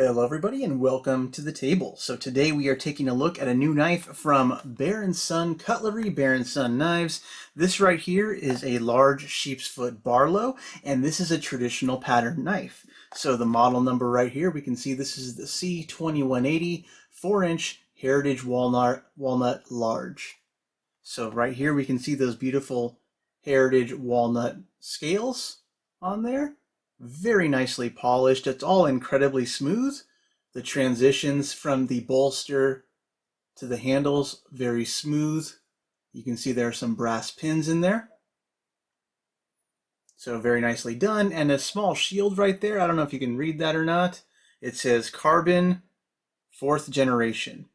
Hello everybody and welcome to the table. So today we are taking a look at a new knife from Bear and Son Cutlery, Bear and Son Knives. This right here is a large sheepsfoot Barlow, and this is a traditional pattern knife. So the model number right here, we can see this is the C2180 4-inch Heritage Walnut Large. So right here we can see those beautiful Heritage Walnut scales on there. Very nicely polished. It's all incredibly smooth. The transitions from the bolster to the handles, very smooth. You can see there are some brass pins in there. So very nicely done. And a small shield right there. I don't know if you can read that or not. It says carbon 4th generation.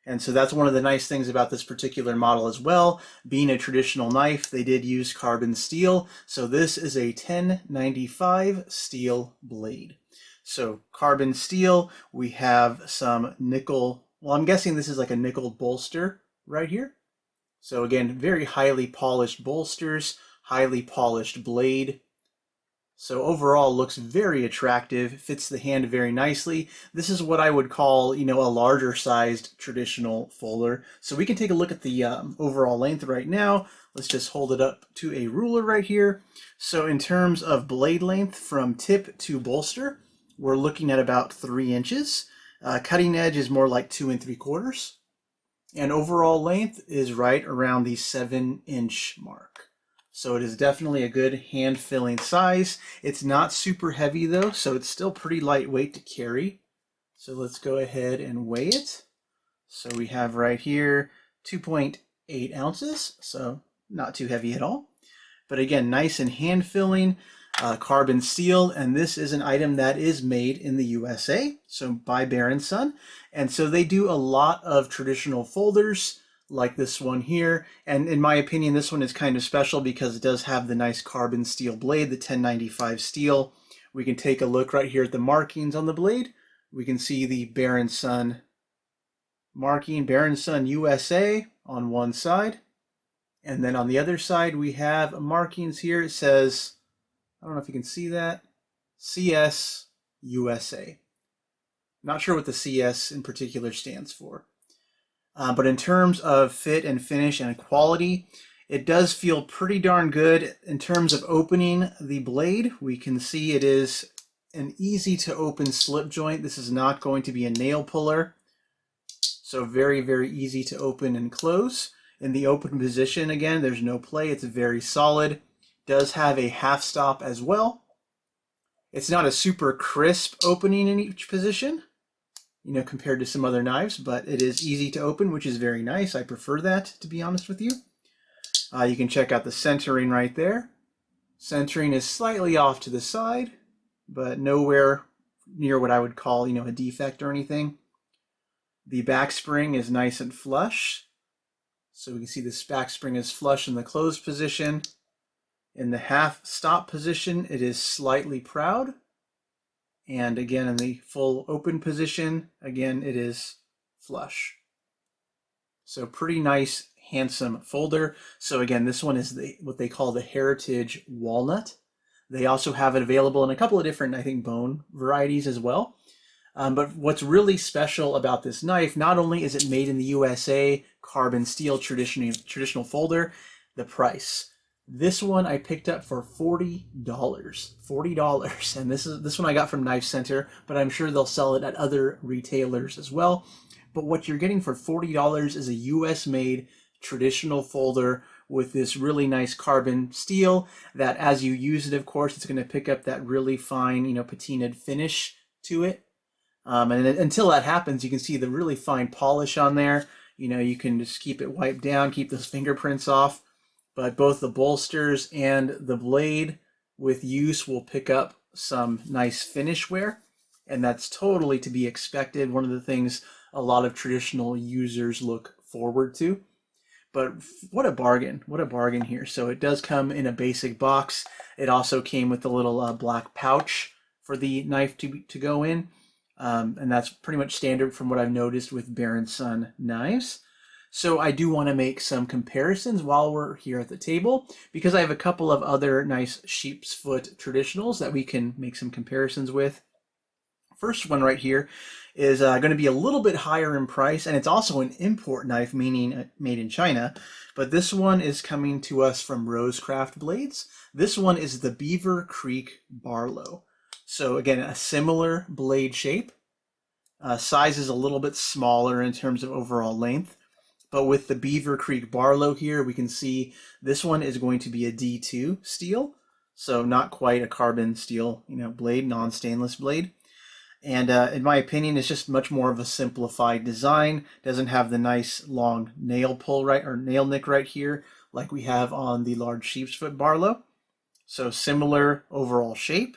And so that's one of the nice things about this particular model as well. Being a traditional knife, they did use carbon steel. So this is a 1095 steel blade. So carbon steel, we have some nickel. Well, I'm guessing this is like a nickel bolster right here. So again, very highly polished bolsters, highly polished blade. So overall looks very attractive, fits the hand very nicely. This is what I would call, a larger sized traditional folder. So we can take a look at the overall length right now. Let's just hold it up to a ruler right here. So in terms of blade length from tip to bolster, we're looking at about 3 inches. Cutting edge is more like 2 3/4. And overall length is right around the 7-inch mark. So it is definitely a good hand-filling size. It's not super heavy though, so it's still pretty lightweight to carry. So let's go ahead and weigh it. So we have right here 2.8 ounces, so not too heavy at all. But again, nice and hand-filling, carbon steel, and this is an item that is made in the USA, so by Bear and Son. And so they do a lot of traditional folders, like this one here, and in my opinion this one is kind of special because it does have the nice carbon steel blade, the 1095 steel. We can take a look right here at the markings on the blade. We can see the Bear and Son marking, Bear and Son USA on one side, and then on the other side we have markings here. It says, I don't know if you can see that, CS USA. Not sure what the CS in particular stands for. But in terms of fit and finish and quality, it does feel pretty darn good. In terms of opening the blade, we can see it is an easy to open slip joint. This is not going to be a nail puller. So very, very easy to open and close. In the open position, again, there's no play. It's very solid. It does have a half stop as well. It's not a super crisp opening in each position, compared to some other knives, but it is easy to open, which is very nice. I prefer that, to be honest with you. You can check out the centering right there. Centering is slightly off to the side, but nowhere near what I would call, a defect or anything. The back spring is nice and flush. So we can see this back spring is flush in the closed position. In the half stop position, it is slightly proud. And again, in the full open position, again, it is flush. So pretty nice, handsome folder. So again, this one is what they call the Heritage Walnut. They also have it available in a couple of different, I think, bone varieties as well. But what's really special about this knife, not only is it made in the USA, carbon steel traditional folder, the price. This one I picked up for $40. $40. And this one I got from Knife Center, but I'm sure they'll sell it at other retailers as well. But what you're getting for $40 is a US made traditional folder with this really nice carbon steel that as you use it, of course, it's going to pick up that really fine, patinaed finish to it. And until that happens, you can see the really fine polish on there. You can just keep it wiped down, keep those fingerprints off. But both the bolsters and the blade with use will pick up some nice finish wear, and that's totally to be expected. One of the things a lot of traditional users look forward to. But what a bargain here. So it does come in a basic box. It also came with a little black pouch for the knife to go in, and that's pretty much standard from what I've noticed with Bear and Son knives. So I do want to make some comparisons while we're here at the table, because I have a couple of other nice sheepsfoot traditionals that we can make some comparisons with. First one right here is going to be a little bit higher in price, and it's also an import knife, meaning made in China. But this one is coming to us from Rosecraft Blades. This one is the Beaver Creek Barlow. So again, a similar blade shape. Size is a little bit smaller in terms of overall length. But with the Beaver Creek Barlow here, we can see this one is going to be a D2 steel. So not quite a carbon steel, blade, non-stainless blade. And in my opinion, it's just much more of a simplified design. Doesn't have the nice long nail pull nail nick right here like we have on the Large Sheepsfoot Barlow. So similar overall shape,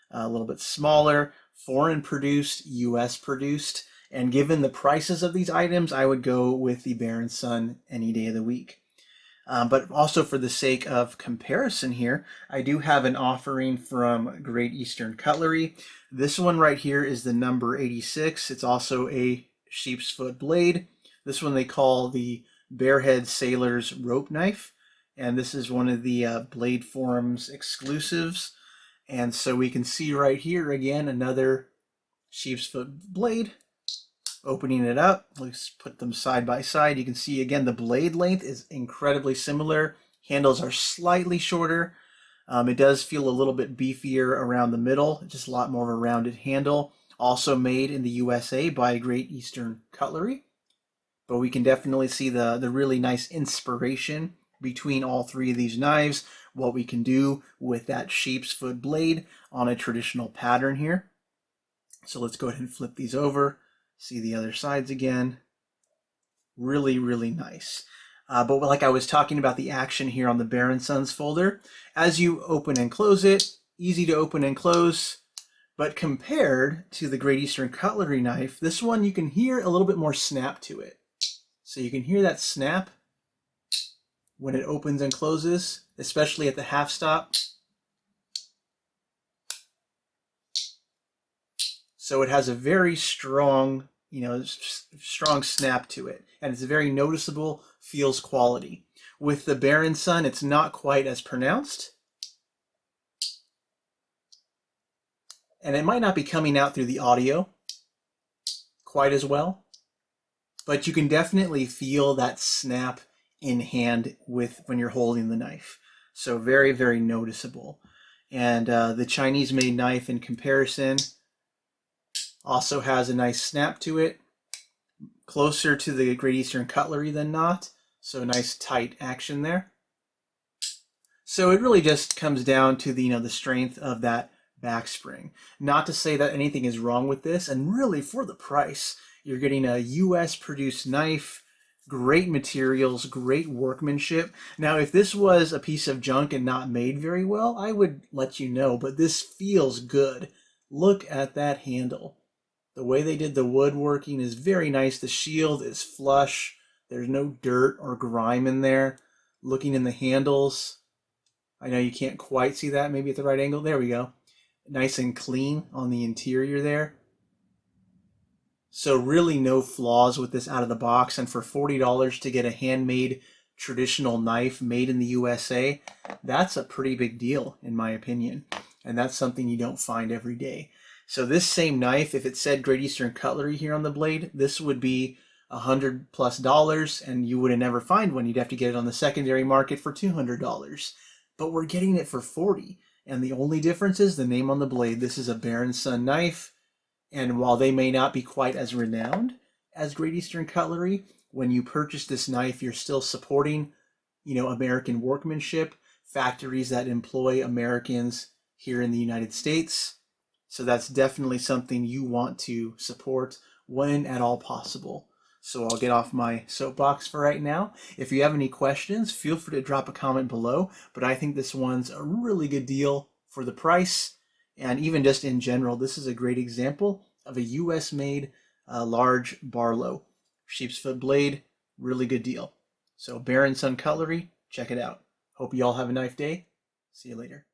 a little bit smaller, foreign produced, US produced. And given the prices of these items, I would go with the Bear and Son any day of the week. But also for the sake of comparison here, I do have an offering from Great Eastern Cutlery. This one right here is the number 86. It's also a sheepsfoot blade. This one they call the Bearhead Sailor's Rope Knife. And this is one of the Blade Forums exclusives. And so we can see right here again, another sheepsfoot blade. Opening it up, let's put them side by side. You can see again the blade length is incredibly similar. Handles are slightly shorter. It does feel a little bit beefier around the middle, just a lot more of a rounded handle. Also made in the USA by Great Eastern Cutlery. But we can definitely see the really nice inspiration between all three of these knives, what we can do with that sheepsfoot blade on a traditional pattern here. So let's go ahead and flip these over. See the other sides again. Really, really nice. But like I was talking about the action here on the Bear and Sons folder, as you open and close it, easy to open and close, but compared to the Great Eastern Cutlery knife, this one you can hear a little bit more snap to it. So you can hear that snap when it opens and closes, especially at the half stop. So it has a very strong, strong snap to it. And it's very noticeable, feels quality. With the Bear and Son, it's not quite as pronounced. And it might not be coming out through the audio quite as well. But you can definitely feel that snap in hand when you're holding the knife. So very, very noticeable. And the Chinese-made knife in comparison also has a nice snap to it, closer to the Great Eastern Cutlery than not, so nice tight action there. So it really just comes down to the strength of that back spring. Not to say that anything is wrong with this, and really for the price, you're getting a US produced knife, great materials, great workmanship. Now if this was a piece of junk and not made very well, I would let you know, but this feels good. Look at that handle. The way they did the woodworking is very nice. The shield is flush. There's no dirt or grime in there. Looking in the handles, I know you can't quite see that, maybe at the right angle. There we go. Nice and clean on the interior there. So really no flaws with this out of the box. And for $40 to get a handmade traditional knife made in the USA, that's a pretty big deal in my opinion. And that's something you don't find every day. So this same knife, if it said Great Eastern Cutlery here on the blade, this would be $100+ and you would never find one. You'd have to get it on the secondary market for $200. But we're getting it for $40. And the only difference is the name on the blade. This is a Bear and Son knife. And while they may not be quite as renowned as Great Eastern Cutlery, when you purchase this knife, you're still supporting, American workmanship, factories that employ Americans here in the United States. So that's definitely something you want to support when at all possible. So I'll get off my soapbox for right now. If you have any questions, feel free to drop a comment below. But I think this one's a really good deal for the price. And even just in general, this is a great example of a US-made large Barlow sheepsfoot blade. Really good deal. So Bear and Son Cutlery, check it out. Hope you all have a nice day. See you later.